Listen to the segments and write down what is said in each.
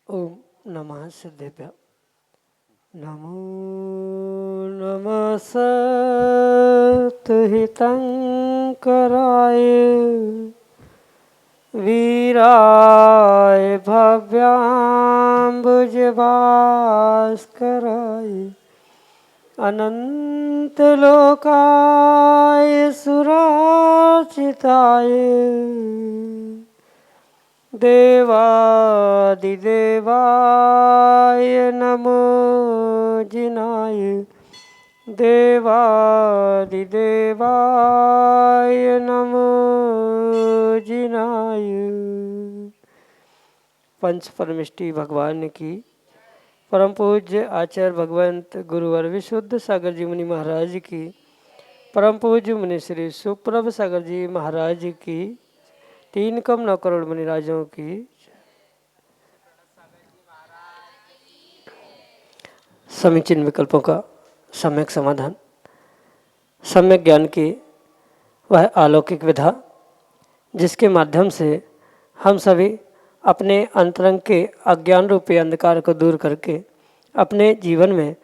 ओम नमः सिद्धेभ्य। नमो नमः सत्हितंकराय वीराय भव्याम्बुजभास्कराय अनंतलोकाय सुरार्चिताय देवादिदेवाय नमो जिनाय देवादिदेवाय नमो जिनाय। पंच परमिष्टि भगवान की परम पूज्य आचार्य भगवंत गुरुवर विशुद्ध सागर जी मुनि महाराज की परम पूज्य मुनि श्री सुप्रभ सागर जी महाराज की 3 कम 9 करोड़ मुनिराजों की समीचीन विकल्पों का सम्यक समाधान। सम्यक ज्ञान की वह अलौकिक विधा जिसके माध्यम से हम सभी अपने अंतरंग के अज्ञान रूपी अंधकार को दूर करके अपने जीवन में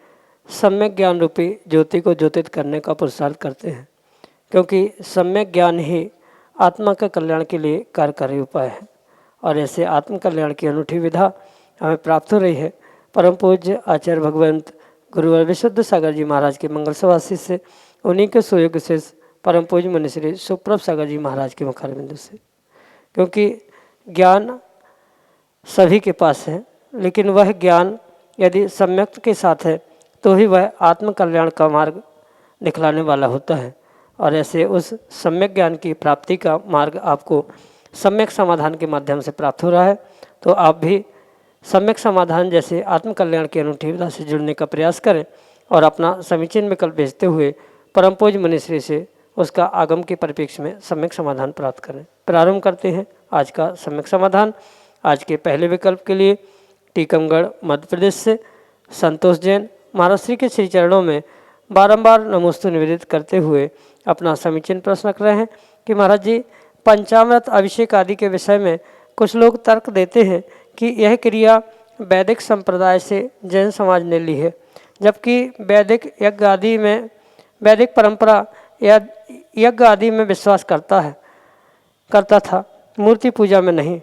सम्यक ज्ञान रूपी ज्योति को ज्योतित करने का पुरुषार्थ करते हैं, क्योंकि सम्यक ज्ञान ही आत्मा के कल्याण के लिए कार्यकारी उपाय है। और ऐसे आत्म कल्याण की अनूठी विधा हमें प्राप्त हो रही है परम पूज्य आचार्य भगवंत गुरुवर विशुद्ध सागर जी महाराज के मंगल सवासी से, उन्हीं के सुयोग से परम पूज्य मुनि श्री सुप्रभ सागर जी महाराज के मुखार बिंदु से। क्योंकि ज्ञान सभी के पास है, लेकिन वह ज्ञान यदि सम्यक के साथ है तो ही वह आत्म कल्याण का मार्ग दिखलाने वाला होता है। और ऐसे उस सम्यक ज्ञान की प्राप्ति का मार्ग आपको सम्यक समाधान के माध्यम से प्राप्त हो रहा है। तो आप भी सम्यक समाधान जैसे आत्म कल्याण की अनूठी विधा से जुड़ने का प्रयास करें और अपना समीचीन विकल्प भेजते हुए परम पूज्य मुनिश्री से उसका आगम के परिप्रेक्ष्य में सम्यक समाधान प्राप्त करें। प्रारंभ करते हैं आज का सम्यक समाधान। आज के पहले विकल्प के लिए टीकमगढ़ मध्य प्रदेश से संतोष जैन महाराज श्री के श्री चरणों में बारंबार नमोस्तु निवेदित करते हुए अपना समीचीन प्रश्न रख रहे हैं कि महाराज जी, पंचामृत अभिषेक आदि के विषय में कुछ लोग तर्क देते हैं कि यह क्रिया वैदिक संप्रदाय से जैन समाज ने ली है, जबकि वैदिक यज्ञ आदि में वैदिक परंपरा या यज्ञ आदि में विश्वास करता था, मूर्ति पूजा में नहीं।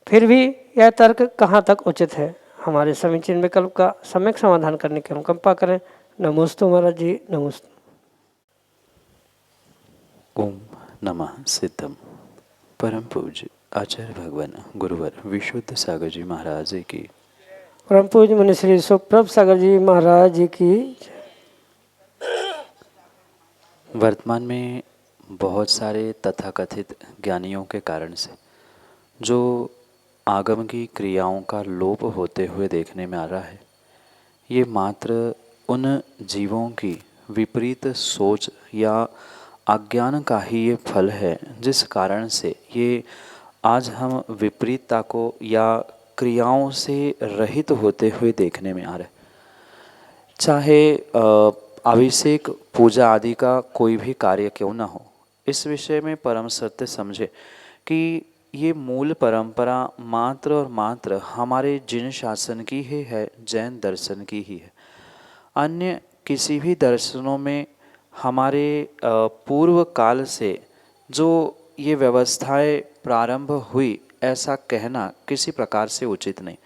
फिर भी यह तर्क कहाँ तक उचित है? हमारे समीचीन विकल्प का सम्यक समाधान करने की हम कृपा करें। नमोस्तु महाराज जी, नमोस्तु। ओम नमः सिद्धम। परम पूज्य आचार्य भगवान गुरुवर विशुद्ध सागर जी महाराज की, परम पूज्य मुनि श्री सुप्रभ सागर जी महाराज की। वर्तमान में बहुत सारे तथाकथित ज्ञानियों के कारण से जो आगम की क्रियाओं का लोप होते हुए देखने में आ रहा है, ये मात्र उन जीवों की विपरीत सोच या अज्ञान का ही ये फल है, जिस कारण से ये आज हम विपरीतता को या क्रियाओं से रहित होते हुए देखने में आ रहे। चाहे अभिषेक पूजा आदि का कोई भी कार्य क्यों ना हो, इस विषय में परम सत्य समझे कि ये मूल परंपरा मात्र और मात्र हमारे जिन शासन की ही है, जैन दर्शन की ही है। अन्य किसी भी दर्शनों में हमारे पूर्व काल से जो ये व्यवस्थाएं प्रारंभ हुई, ऐसा कहना किसी प्रकार से उचित नहीं।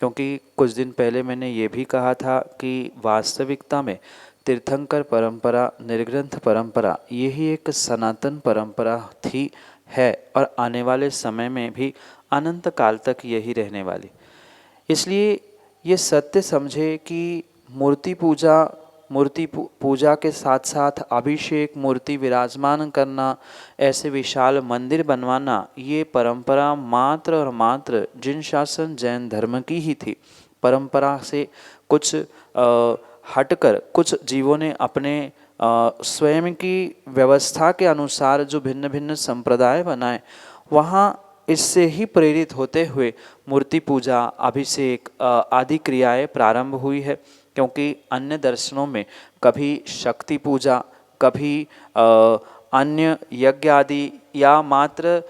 क्योंकि कुछ दिन पहले मैंने ये भी कहा था कि वास्तविकता में तीर्थंकर परंपरा, निर्ग्रंथ परंपरा, यही एक सनातन परंपरा थी, है और आने वाले समय में भी अनंत काल तक यही रहने वाली। इसलिए ये सत्य समझे कि मूर्ति पूजा मूर्ति पूजा के साथ साथ अभिषेक, मूर्ति विराजमान करना, ऐसे विशाल मंदिर बनवाना, ये परंपरा मात्र और मात्र जिन शासन जैन धर्म की ही थी। परंपरा से कुछ हटकर कुछ जीवों ने अपने स्वयं की व्यवस्था के अनुसार जो भिन्न भिन्न संप्रदाय बनाए, वहाँ इससे ही प्रेरित होते हुए मूर्ति पूजा, अभिषेक आदि क्रियाएं प्रारंभ हुई है। क्योंकि अन्य दर्शनों में कभी शक्ति पूजा, कभी अन्य यज्ञ आदि या मात्र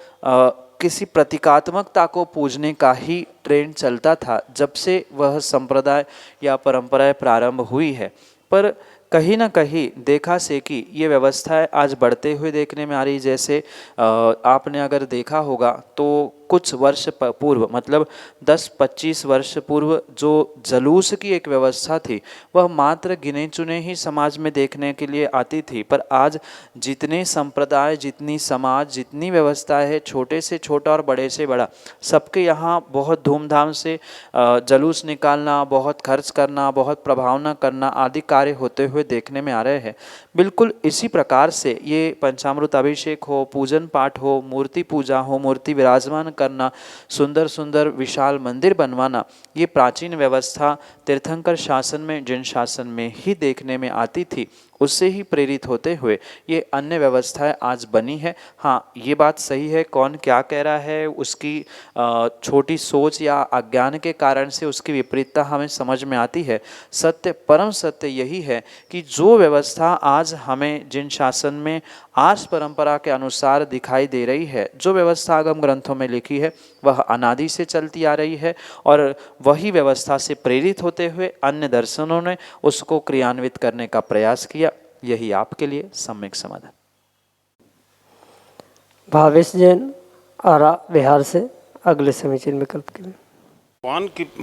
किसी प्रतीकात्मकता को पूजने का ही ट्रेंड चलता था जब से वह संप्रदाय या परंपराएं प्रारंभ हुई है। पर कहीं ना कहीं देखा से कि ये व्यवस्थाएं आज बढ़ते हुए देखने में आ रही। जैसे आपने अगर देखा होगा तो कुछ वर्ष पूर्व, मतलब 10-25 वर्ष पूर्व जो जलूस की एक व्यवस्था थी, वह मात्र गिने चुने ही समाज में देखने के लिए आती थी। पर आज जितने संप्रदाय, जितनी समाज, जितनी व्यवस्था है, छोटे से छोटा और बड़े से बड़ा, सबके यहाँ बहुत धूमधाम से जलूस निकालना, बहुत खर्च करना, बहुत प्रभावना करना आदि कार्य होते हुए देखने में आ रहे हैं। बिल्कुल इसी प्रकार से ये पंचामृत अभिषेक हो, पूजन पाठ हो, मूर्ति पूजा हो, मूर्ति विराजमान करना, सुंदर सुंदर विशाल मंदिर बनवाना, ये प्राचीन व्यवस्था तीर्थंकर शासन में, जिन शासन में ही देखने में आती थी, उससे ही प्रेरित होते हुए ये अन्य व्यवस्थाएं आज बनी है। हाँ, ये बात सही है, कौन क्या कह रहा है उसकी छोटी सोच या अज्ञान के कारण से उसकी विपरीतता हमें समझ में आती है। सत्य, परम सत्य यही है कि जो व्यवस्था आज हमें जिन शासन में आर्ष परंपरा के अनुसार दिखाई दे रही है, जो व्यवस्था आगम ग्रंथों में लिखी है, वह अनादि से चलती आ रही है और वही व्यवस्था से प्रेरित होते हुए अन्य दर्शनों ने उसको क्रियान्वित करने का प्रयास किया। यही आपके लिए सम्यक समाधान। भावेश जैन, आरा बिहार से, अगले समीचीन विकल्प के लिए।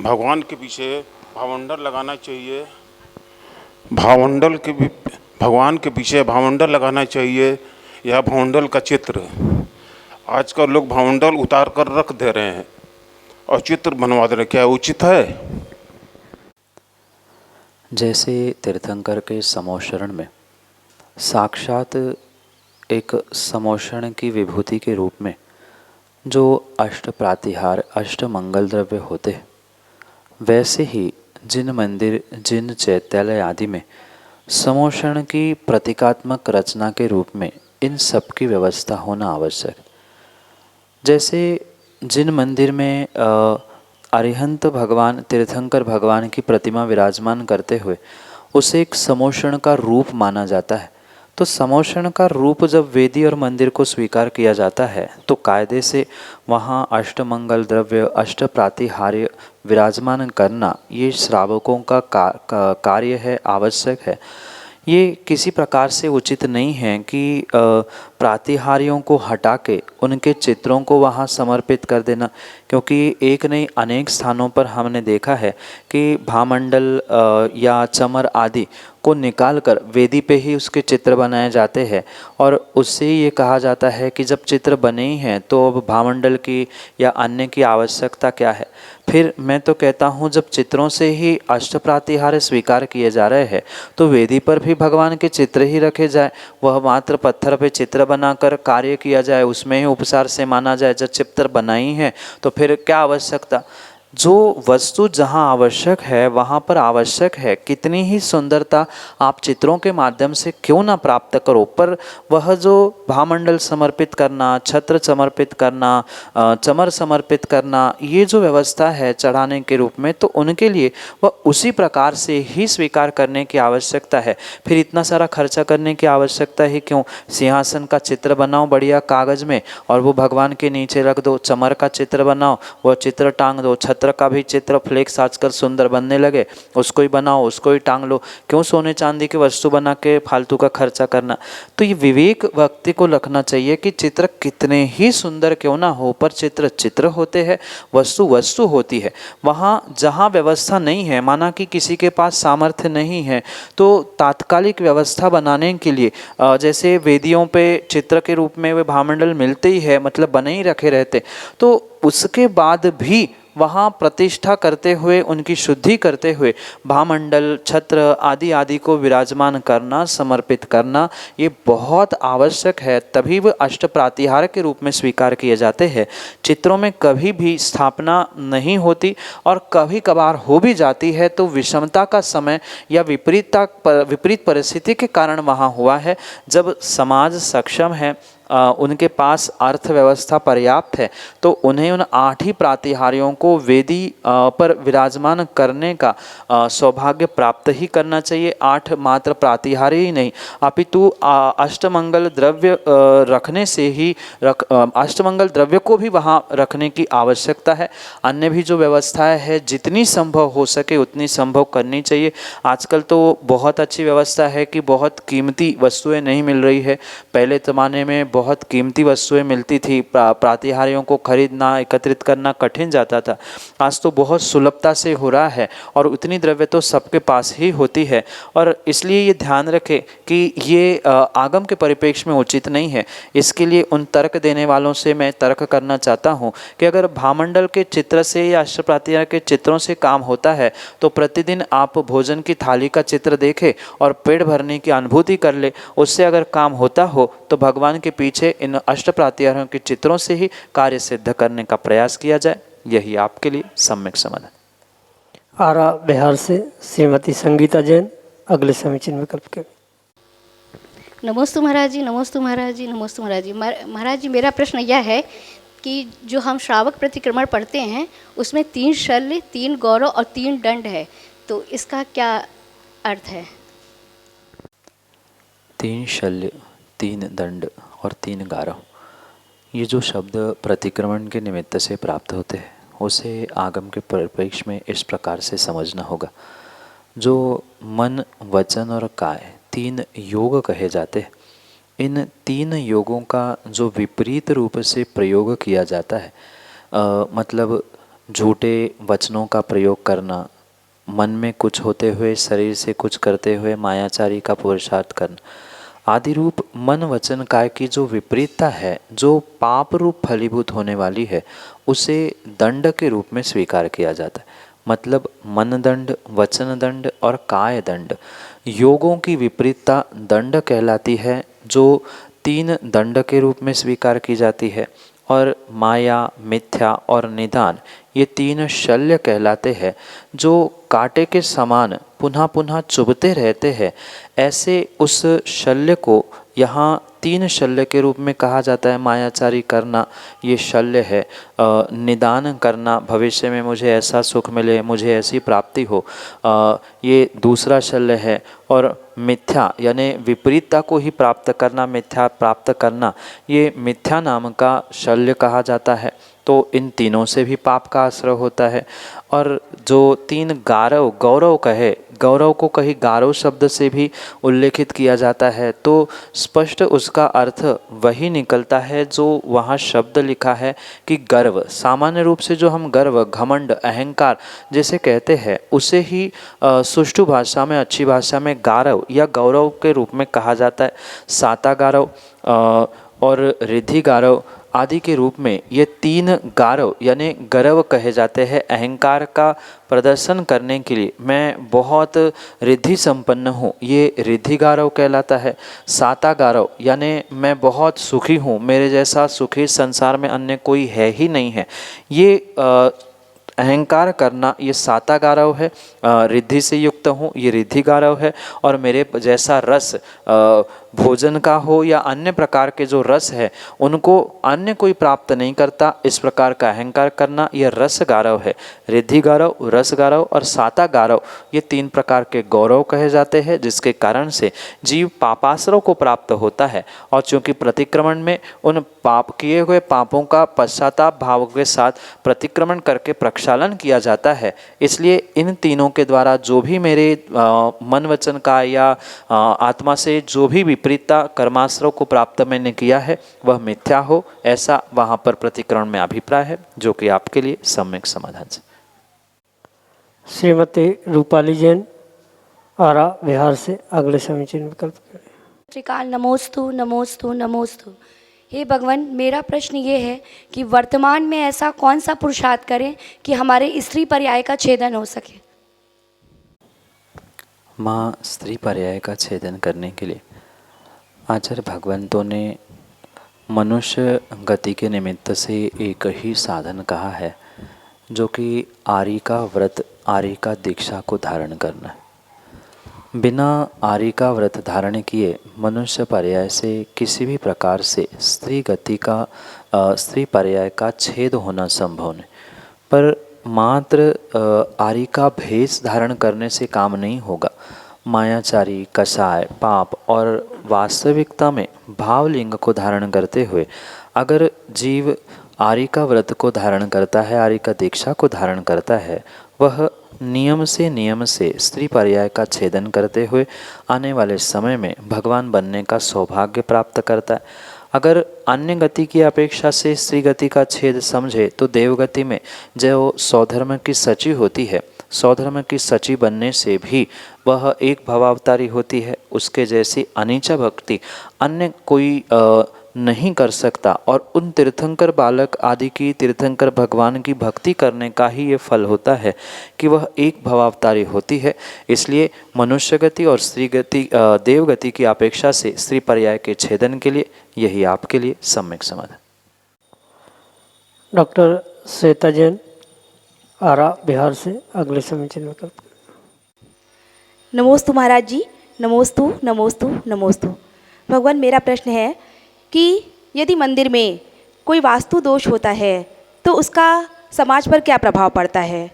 भगवान के पीछे भावमंडल लगाना चाहिए। भगवान के पीछे भावमंडल लगाना चाहिए या भावमंडल का चित्र। आजकल लोग भावमंडल उतार कर रख दे रहे हैं और चित्र बनवा दे रहे हैं, क्या उचित है? जैसे तीर्थंकर के समोशरण में साक्षात एक समोषण की विभूति के रूप में जो अष्ट प्रातिहार, अष्ट मंगल द्रव्य होते हैं, वैसे ही जिन मंदिर, जिन चैत्यालय आदि में समोषण की प्रतीकात्मक रचना के रूप में इन सब की व्यवस्था होना आवश्यक। जैसे जिन मंदिर में अरिहंत भगवान, तीर्थंकर भगवान की प्रतिमा विराजमान करते हुए उसे एक समोषण का रूप माना जाता है, तो समोषण का रूप जब वेदी और मंदिर को स्वीकार किया जाता है तो कायदे से वहाँ अष्टमंगल द्रव्य, अष्ट प्रातिहार्य विराजमान करना ये श्रावकों का कार्य है, आवश्यक है। ये किसी प्रकार से उचित नहीं है कि प्रातिहार्यों को हटा के उनके चित्रों को वहाँ समर्पित कर देना, क्योंकि एक नहीं अनेक स्थानों पर हमने देखा है कि भामंडल या चमर आदि को निकाल कर वेदी पे ही उसके चित्र बनाए जाते हैं और उससे ये कहा जाता है कि जब चित्र बने ही हैं तो अब भामंडल की या अन्य की आवश्यकता क्या है। फिर मैं तो कहता हूँ जब चित्रों से ही अष्ट प्रातिहार्य स्वीकार किए जा रहे हैं तो वेदी पर भी भगवान के चित्र ही रखे जाए, वह मात्र पत्थर पे चित्र बनाकर कार्य किया जाए, उसमें ही उपचार से माना जाए। जब चित्र बनाई है तो फिर क्या आवश्यकता। जो वस्तु जहाँ आवश्यक है वहाँ पर आवश्यक है, कितनी ही सुंदरता आप चित्रों के माध्यम से क्यों ना प्राप्त करो, पर वह जो भामंडल समर्पित करना, छत्र समर्पित करना, चमर समर्पित करना, ये जो व्यवस्था है चढ़ाने के रूप में, तो उनके लिए वह उसी प्रकार से ही स्वीकार करने की आवश्यकता है। फिर इतना सारा खर्चा करने की आवश्यकता ही क्यों। सिंहासन का चित्र बनाओ बढ़िया कागज में और वो भगवान के नीचे रख दो, चमर का चित्र बनाओ, वह चित्र टांग दो, छत्र का भी चित्र फ्लेक्स आजकल सुंदर बनने लगे, उसको ही बनाओ, उसको ही टांग लो। क्यों सोने चांदी की वस्तु बना के फालतू का खर्चा करना। तो ये विवेक व्यक्ति को रखना चाहिए कि चित्र कितने ही सुंदर क्यों ना हो, पर चित्र चित्र होते हैं, वस्तु वस्तु होती है। वहाँ जहाँ व्यवस्था नहीं है, माना कि किसी के पास सामर्थ्य नहीं है, तो तात्कालिक व्यवस्था बनाने के लिए जैसे वेदियों पे चित्र के रूप में वे भामंडल मिलते ही है, मतलब बने ही रखे रहते, तो उसके बाद भी वहाँ प्रतिष्ठा करते हुए, उनकी शुद्धि करते हुए भामंडल, छत्र आदि आदि को विराजमान करना, समर्पित करना, ये बहुत आवश्यक है। तभी वो अष्ट प्रातिहार के रूप में स्वीकार किए जाते हैं। चित्रों में कभी भी स्थापना नहीं होती, और कभी कभार हो भी जाती है तो विषमता का समय या विपरीत परिस्थिति के कारण वहाँ हुआ है। जब समाज सक्षम है, उनके पास अर्थव्यवस्था पर्याप्त है, तो उन्हें उन 8 ही प्रातिहार्यों को वेदी पर विराजमान करने का सौभाग्य प्राप्त ही करना चाहिए। 8 मात्र प्रातिहार्य ही नहीं, अपितु अष्टमंगल द्रव्य रखने से ही अष्टमंगल द्रव्य को भी वहाँ रखने की आवश्यकता है। अन्य भी जो व्यवस्थाएं है, जितनी संभव हो सके उतनी संभव करनी चाहिए। आजकल तो बहुत अच्छी व्यवस्था है कि बहुत कीमती वस्तुएं नहीं मिल रही है। पहले ज़माने में बहुत कीमती वस्तुएं मिलती थी, प्रातिहार्यों को खरीदना, एकत्रित करना कठिन जाता था। आज तो बहुत सुलभता से हो रहा है, और उतनी द्रव्य तो सबके पास ही होती है। और इसलिए ये ध्यान रखें कि ये आगम के परिप्रेक्ष्य में उचित नहीं है। इसके लिए उन तर्क देने वालों से मैं तर्क करना चाहता हूँ कि अगर भामंडल के चित्र से या अष्ट प्रातिहार्य के चित्रों से काम होता है, तो प्रतिदिन आप भोजन की थाली का चित्र देखें और पेट भरने की अनुभूति कर ले। उससे अगर काम होता हो तो भगवान के पीछे इन अष्ट प्रातिहार्यों के चित्रों से ही कार्य सिद्ध करने का प्रयास किया जाए। यही आपके लिए सम्यक समाधान। आरा बिहार से श्रीमती संगीता जैन अगले समीचीन विकल्प के। नमोस्तु महाराज जी, नमोस्तु महाराज जी, नमोस्तु महाराज जी। महाराज जी, मेरा प्रश्न यह है कि जो हम श्रावक प्रतिक्रमण पढ़ते हैं उसमें 3 शल्य, 3 गौरव और 3 दंड है, तो इसका क्या अर्थ है? 3 शल्य, 3 दंड और 3 गारव, ये जो शब्द प्रतिक्रमण के निमित्त से प्राप्त होते हैं, उसे आगम के परिप्रेक्ष्य में इस प्रकार से समझना होगा। जो मन, वचन और काय 3 योग कहे जाते हैं, इन 3 योगों का जो विपरीत रूप से प्रयोग किया जाता है, मतलब झूठे वचनों का प्रयोग करना, मन में कुछ होते हुए शरीर से कुछ करते हुए मायाचारी का पुरुषार्थ करना, आदि रूप मन वचन काय की जो विपरीतता है, जो पाप रूप फलीभूत होने वाली है, उसे दंड के रूप में स्वीकार किया जाता है। मतलब मन दंड, वचन दंड और काय दंड, योगों की विपरीतता दंड कहलाती है, जो 3 दंड के रूप में स्वीकार की जाती है। और माया, मिथ्या और निदान, ये 3 शल्य कहलाते हैं, जो कांटे के समान पुनः पुनः चुभते रहते हैं। ऐसे उस शल्य को यहाँ 3 शल्य के रूप में कहा जाता है। मायाचारी करना ये शल्य है, निदान करना, भविष्य में मुझे ऐसा सुख मिले, मुझे ऐसी प्राप्ति हो, ये दूसरा शल्य है। और मिथ्या यानी विपरीतता को ही प्राप्त करना, मिथ्या प्राप्त करना, ये मिथ्या नाम का शल्य कहा जाता है। तो इन तीनों से भी पाप का आश्रय होता है। और जो 3 गारव, गौरव कहे, गौरव को कहीं गारव शब्द से भी उल्लेखित किया जाता है, तो स्पष्ट उसका अर्थ वही निकलता है जो वहाँ शब्द लिखा है कि गर्व। सामान्य रूप से जो हम गर्व, घमंड, अहंकार जैसे कहते हैं, उसे ही सुष्ठु भाषा में, अच्छी भाषा में गारव या गौरव के रूप में कहा जाता है। साता गारव और रिद्धि गारव आदि के रूप में ये 3 गारव यानी गर्व कहे जाते हैं। अहंकार का प्रदर्शन करने के लिए मैं बहुत रिद्धि संपन्न हूँ, ये रिद्धि गारव कहलाता है। साता गारव यानी मैं बहुत सुखी हूँ, मेरे जैसा सुखी संसार में अन्य कोई है ही नहीं है, ये अहंकार करना, ये साता गारव है। रिद्धि से युक्त हूँ, ये रिद्धि गारव है। और मेरे जैसा रस भोजन का हो या अन्य प्रकार के जो रस है, उनको अन्य कोई प्राप्त नहीं करता, इस प्रकार का अहंकार करना, यह रस गारव है। रिद्धि गारव, रस गारव और साता गारव, ये 3 प्रकार के गौरव कहे जाते हैं, जिसके कारण से जीव पापाश्रव को प्राप्त होता है। और चूंकि प्रतिक्रमण में उन पाप किए हुए पापों का पश्चाताप भाव के साथ प्रतिक्रमण करके प्रक्षालन किया जाता है, इसलिए इन तीनों के द्वारा जो भी मेरे मन वचन का या आत्मा से जो भी विपरीतता कर्माश्रव को प्राप्त मैंने किया है, वह मिथ्या हो, ऐसा वहाँ पर प्रतिक्रमण में अभिप्राय है, जो कि आपके लिए सम्यक समाधान है। श्रीमती रूपाली जैन आरा बिहार से अगले समीचीन विकल्प। त्रिकाल नमोस्तु नमोस्तु नमोस्तु। हे भगवान, मेरा प्रश्न ये है कि वर्तमान में ऐसा कौन सा पुरुषार्थ करें कि हमारे स्त्री पर्याय का छेदन हो सके। माँ, स्त्री पर्याय का छेदन करने के लिए आचार्य भगवंतों ने मनुष्य गति के निमित्त से एक ही साधन कहा है, जो कि आर्य का व्रत, आर्य का दीक्षा को धारण करना है। बिना आर्य का व्रत धारण किए मनुष्य पर्याय से किसी भी प्रकार से स्त्री गति का स्त्री पर्याय का छेद होना संभव नहीं। पर मात्र आर्य का भेष धारण करने से काम नहीं होगा। मायाचारी, कषाय, पाप और वास्तविकता में भावलिंग को धारण करते हुए अगर जीव आर्य का व्रत को धारण करता है, आर्य का दीक्षा को धारण करता है, वह नियम से स्त्री पर्याय का छेदन करते हुए आने वाले समय में भगवान बनने का सौभाग्य प्राप्त करता है। अगर अन्य गति की अपेक्षा से स्त्री गति का छेद समझे तो देवगति में जो सौधर्म की सची होती है, सौधर्म की सची बनने से भी वह एक भवावतारी होती है। उसके जैसी अनीचा भक्ति अन्य कोई नहीं कर सकता। और उन तीर्थंकर बालक आदि की, तीर्थंकर भगवान की भक्ति करने का ही ये फल होता है कि वह एक भवावतारी होती है। इसलिए मनुष्य गति और स्त्री गति, देवगति की अपेक्षा से स्त्री पर्याय के छेदन के लिए यही आपके लिए सम्यक समाधान। डॉक्टर श्वेता जैन, आरा, बिहार से अगले समीचीन विकल्प। नमोस्तु महाराज जी, नमोस्तु नमोस्तु नमोस्तु। भगवान, मेरा प्रश्न है कि यदि मंदिर में कोई वास्तु दोष होता है तो उसका समाज पर क्या प्रभाव पड़ता है,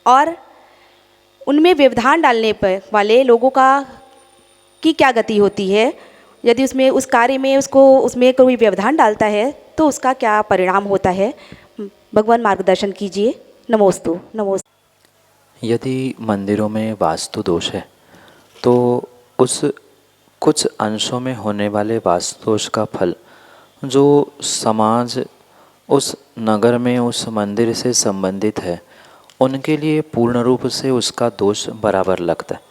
और उनमें व्यवधान डालने पर वाले लोगों की क्या गति होती है। यदि उसमें उस कार्य में उसमें कोई व्यवधान डालता है तो उसका क्या परिणाम होता है। भगवान मार्गदर्शन कीजिए। नमोस्तु नमोस्तु। यदि मंदिरों में वास्तु दोष है तो उस कुछ अंशों में होने वाले वास्तु दोष का फल जो समाज उस नगर में उस मंदिर से संबंधित है उनके लिए पूर्ण रूप से उसका दोष बराबर लगता है।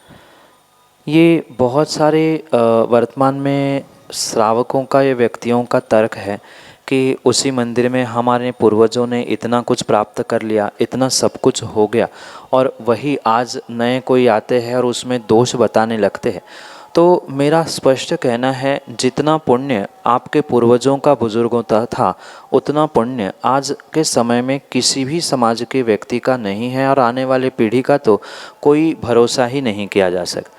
ये बहुत सारे वर्तमान में श्रावकों का, ये व्यक्तियों का तर्क है कि उसी मंदिर में हमारे पूर्वजों ने इतना कुछ प्राप्त कर लिया, इतना सब कुछ हो गया, और वही आज नए कोई आते हैं और उसमें दोष बताने लगते हैं। तो मेरा स्पष्ट कहना है, जितना पुण्य आपके पूर्वजों का, बुजुर्गों का था, उतना पुण्य आज के समय में किसी भी समाज के व्यक्ति का नहीं है, और आने वाली पीढ़ी का तो कोई भरोसा ही नहीं किया जा सकता।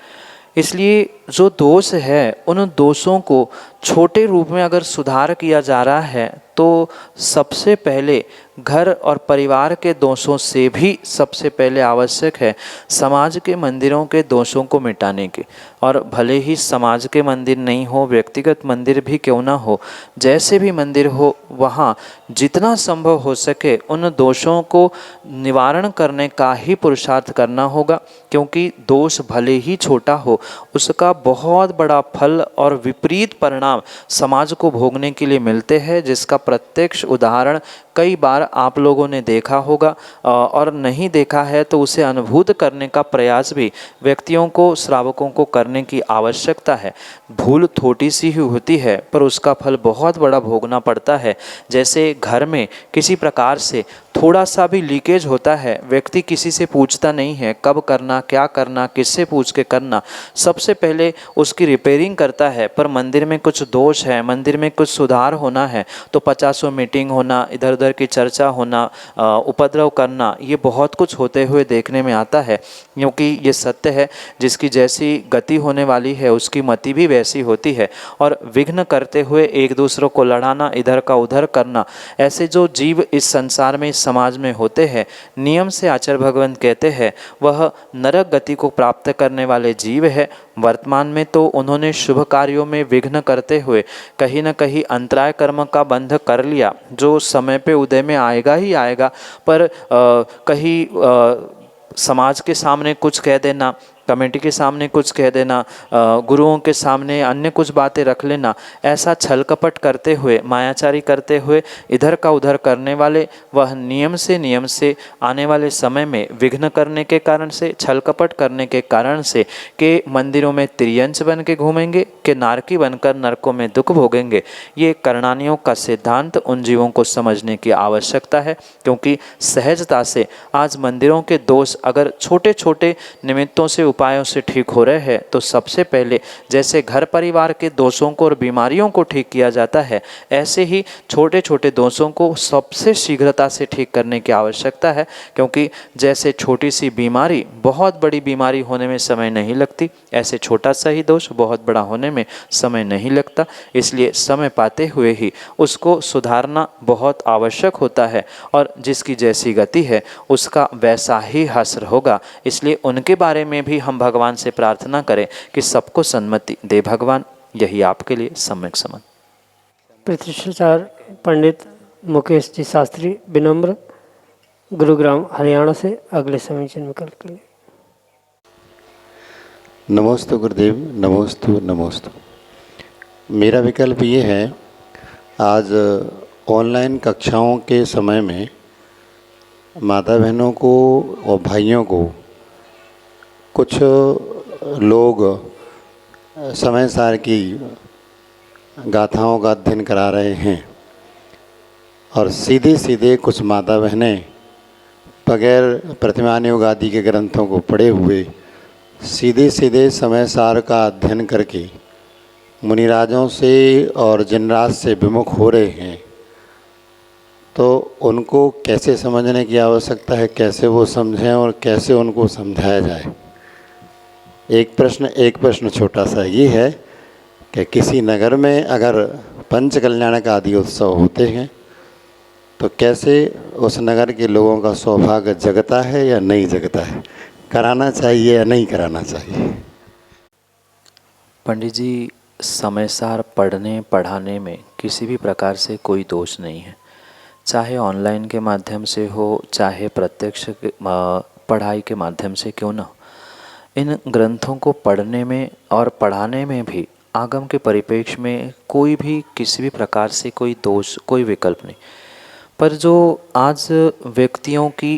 इसलिए जो दोष है, उन दोषों को छोटे रूप में अगर सुधार किया जा रहा है तो सबसे पहले घर और परिवार के दोषों से भी सबसे पहले आवश्यक है समाज के मंदिरों के दोषों को मिटाने की। और भले ही समाज के मंदिर नहीं हो, व्यक्तिगत मंदिर भी क्यों ना हो, जैसे भी मंदिर हो, वहाँ जितना संभव हो सके उन दोषों को निवारण करने का ही पुरुषार्थ करना होगा। क्योंकि दोष भले ही छोटा हो, उसका बहुत बड़ा फल और विपरीत परिणाम समाज को भोगने के लिए मिलते हैं, जिसका प्रत्यक्ष उदाहरण कई बार आप लोगों ने देखा होगा, और नहीं देखा है तो उसे अनुभूत करने का प्रयास भी व्यक्तियों को, श्रावकों को करने की आवश्यकता है। भूल छोटी सी ही होती है पर उसका फल बहुत बड़ा भोगना पड़ता है। जैसे घर में किसी प्रकार से थोड़ा सा भी लीकेज होता है, व्यक्ति किसी से पूछता नहीं है कब करना, क्या करना, किससे पूछ के करना, सबसे पहले उसकी रिपेयरिंग करता है। पर मंदिर में कुछ दोष है, मंदिर में कुछ सुधार होना है तो 50 मीटिंग होना, इधर उधर की चर्चा होना, उपद्रव करना, ये बहुत कुछ होते हुए देखने में आता है। क्योंकि ये सत्य है, जिसकी जैसी गति होने वाली है उसकी मति भी वैसी होती है। और विघ्न करते हुए एक दूसरों को लड़ाना, इधर का उधर करना, ऐसे जो जीव इस संसार में, इस समाज में होते हैं, नियम से आचार्य भगवंत कहते हैं वह नरक गति को प्राप्त करने वाले जीव है। वर्तमान में तो उन्होंने शुभ कार्यों में विघ्न करते हुए कहीं न कहीं अंतराय कर्म का बंध कर लिया, जो समय पे उदय में आएगा ही आएगा। पर कहीं समाज के सामने कुछ कह देना, कमेटी के सामने कुछ कह देना, गुरुओं के सामने अन्य कुछ बातें रख लेना, ऐसा छल कपट करते हुए, मायाचारी करते हुए इधर का उधर करने वाले, वह नियम से आने वाले समय में विघ्न करने के कारण से, छल कपट करने के कारण से कि मंदिरों में त्रियंच बन के घूमेंगे, कि नारकी बनकर नरकों में दुख भोगेंगे। ये करणानियों का सिद्धांत उन जीवों को समझने की आवश्यकता है, क्योंकि सहजता से आज मंदिरों के दोष अगर छोटे छोटे निमित्तों से, उपायों से ठीक हो रहे हैं, तो सबसे पहले जैसे घर परिवार के दोषों को और बीमारियों को ठीक किया जाता है, ऐसे ही छोटे छोटे दोषों को सबसे शीघ्रता से ठीक करने की आवश्यकता है। क्योंकि जैसे छोटी सी बीमारी बहुत बड़ी बीमारी होने में समय नहीं लगती, ऐसे छोटा सा ही दोष बहुत बड़ा होने में समय नहीं लगता। इसलिए समय पाते हुए ही उसको सुधारना बहुत आवश्यक होता है, और जिसकी जैसी गति है उसका वैसा ही हश्र होगा। इसलिए उनके बारे में भी हम भगवान से प्रार्थना करें कि सबको सन्मति दे भगवान। यही आपके लिए सम्यक समन। प्रतिष्ठाचार्य पंडित मुकेश जी शास्त्री विनम्र, गुरुग्राम हरियाणा से अगले समीचीन विकल्प के लिए। नमोस्तु गुरुदेव, नमोस्तु नमोस्तु। मेरा विकल्प ये है, आज ऑनलाइन कक्षाओं के समय में माता बहनों को और भाइयों को कुछ लोग समय सार की गाथाओं का अध्ययन करा रहे हैं, और सीधे सीधे कुछ माता बहनें बगैर प्रतिमान योग आदि के ग्रंथों को पढ़े हुए सीधे सीधे समय सार का अध्ययन करके मुनिराजों से और जिनराज से विमुख हो रहे हैं। तो उनको कैसे समझने की आवश्यकता है, कैसे वो समझें और कैसे उनको समझाया जाए। एक प्रश्न छोटा सा ये है कि किसी नगर में अगर पंच कल्याण का आदि उत्सव होते हैं तो कैसे उस नगर के लोगों का सौभाग्य जगता है या नहीं जगता है, कराना चाहिए या नहीं कराना चाहिए। पंडित जी, समय सार पढ़ने पढ़ाने में किसी भी प्रकार से कोई दोष नहीं है, चाहे ऑनलाइन के माध्यम से हो, चाहे प्रत्यक्ष पढ़ाई के माध्यम से क्यों ना हो। इन ग्रंथों को पढ़ने में और पढ़ाने में भी आगम के परिप्रेक्ष्य में कोई भी किसी भी प्रकार से कोई दोष, कोई विकल्प नहीं। पर जो आज व्यक्तियों की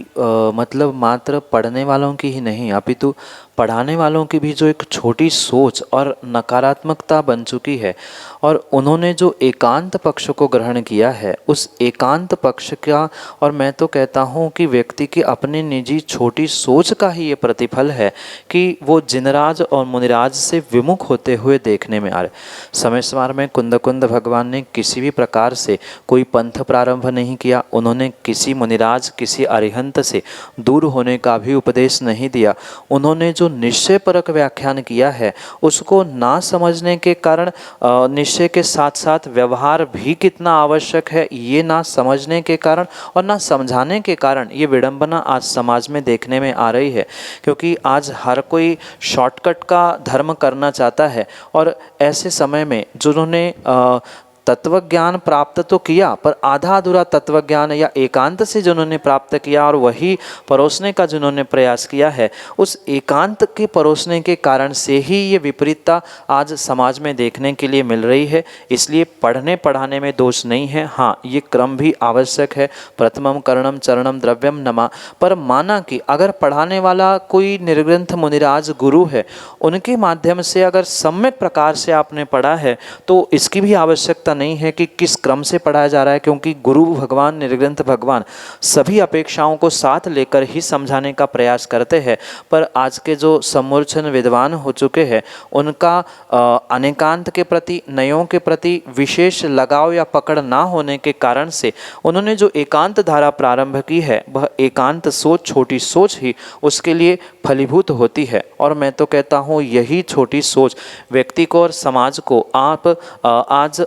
मतलब मात्र पढ़ने वालों की ही नहीं, अपितु पढ़ाने वालों की भी जो एक छोटी सोच और नकारात्मकता बन चुकी है, और उन्होंने जो एकांत पक्ष को ग्रहण किया है, उस एकांत पक्ष का, और मैं तो कहता हूँ कि व्यक्ति की अपने निजी छोटी सोच का ही ये प्रतिफल है कि वो जिनराज और मुनिराज से विमुख होते हुए देखने में आ रहे। समय सार में कुंद भगवान ने किसी भी प्रकार से कोई पंथ प्रारंभ नहीं किया, उन्होंने किसी मुनिराज, किसी अरिहंत से दूर होने का भी उपदेश नहीं दिया। उन्होंने जो निश्चय परक व्याख्यान किया है उसको ना समझने के कारण, निश्चय के साथ साथ व्यवहार भी कितना आवश्यक है ये ना समझने के कारण और ना समझाने के कारण ये विडंबना आज समाज में देखने में आ रही है। क्योंकि आज हर कोई शॉर्टकट का धर्म करना चाहता है, और ऐसे समय में जिन्होंने तत्वज्ञान प्राप्त तो किया पर आधा अधूरा तत्वज्ञान या एकांत से जिन्होंने प्राप्त किया और वही परोसने का जिन्होंने प्रयास किया है, उस एकांत के परोसने के कारण से ही ये विपरीतता आज समाज में देखने के लिए मिल रही है। इसलिए पढ़ने पढ़ाने में दोष नहीं है, हाँ ये क्रम भी आवश्यक है। प्रथमम कर्णम चरणम द्रव्यम नमा। पर माना कि अगर पढ़ाने वाला कोई निर्ग्रंथ मुनिराज गुरु है, उनके माध्यम से अगर सम्यक प्रकार से आपने पढ़ा है तो इसकी भी आवश्यकता नहीं है कि किस क्रम से पढ़ाया जा रहा है, क्योंकि गुरु भगवान, निर्ग्रंथ भगवान सभी अपेक्षाओं को साथ लेकर ही समझाने का प्रयास करते हैं। पर आज के जो सम्मूर्छन विद्वान हो चुके हैं, उनका अनेकांत के प्रति, नयों के प्रति विशेष लगाव या पकड़ ना होने के कारण से उन्होंने जो एकांत धारा प्रारंभ की है, वह एकांत सोच, छोटी सोच ही उसके लिए फलीभूत होती है। और मैं तो कहता हूँ यही छोटी सोच व्यक्ति को और समाज को आप आज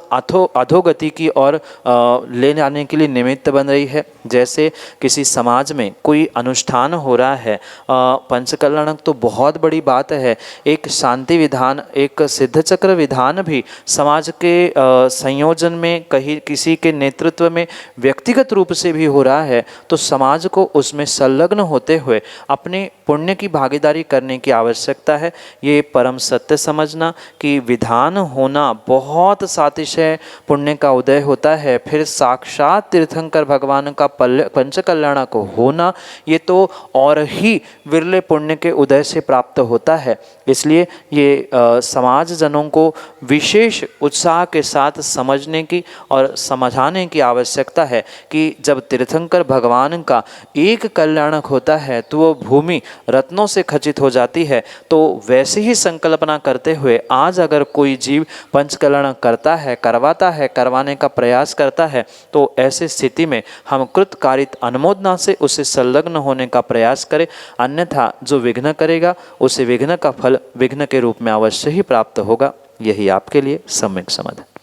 अधोगति की ओर ले जाने के लिए निमित्त बन रही है। जैसे किसी समाज में कोई अनुष्ठान हो रहा है, पंचकल्याणक तो बहुत बड़ी बात है, एक शांति विधान, एक सिद्ध चक्र विधान भी समाज के संयोजन में कहीं किसी के नेतृत्व में व्यक्तिगत रूप से भी हो रहा है, तो समाज को उसमें संलग्न होते हुए अपने पुण्य की भागीदारी करने की आवश्यकता है। ये परम सत्य समझना कि विधान होना बहुत सातिशय पुण्य का उदय होता है, फिर साक्षात तीर्थंकर भगवान का पंचकल्याणक को होना ये तो और ही विरले पुण्य के उदय से प्राप्त होता है। इसलिए ये समाज जनों को विशेष उत्साह के साथ समझने की और समझाने की आवश्यकता है कि जब तीर्थंकर भगवान का एक कल्याणक होता है तो वो भूमि रत्नों से खचित हो जाती है। तो वैसे ही संकल्पना करते हुए आज अगर कोई जीव पंचकल्याणक करता है, करवाता है, करवाने का प्रयास करता है, तो ऐसी स्थिति में हम कृतकारित अनुमोदना से उसे संलग्न होने का प्रयास करें। अन्यथा जो विघ्न करेगा उसे विघ्न का फल विघ्न के रूप में अवश्य ही प्राप्त होगा। यही आपके लिए सम्यक समाधान।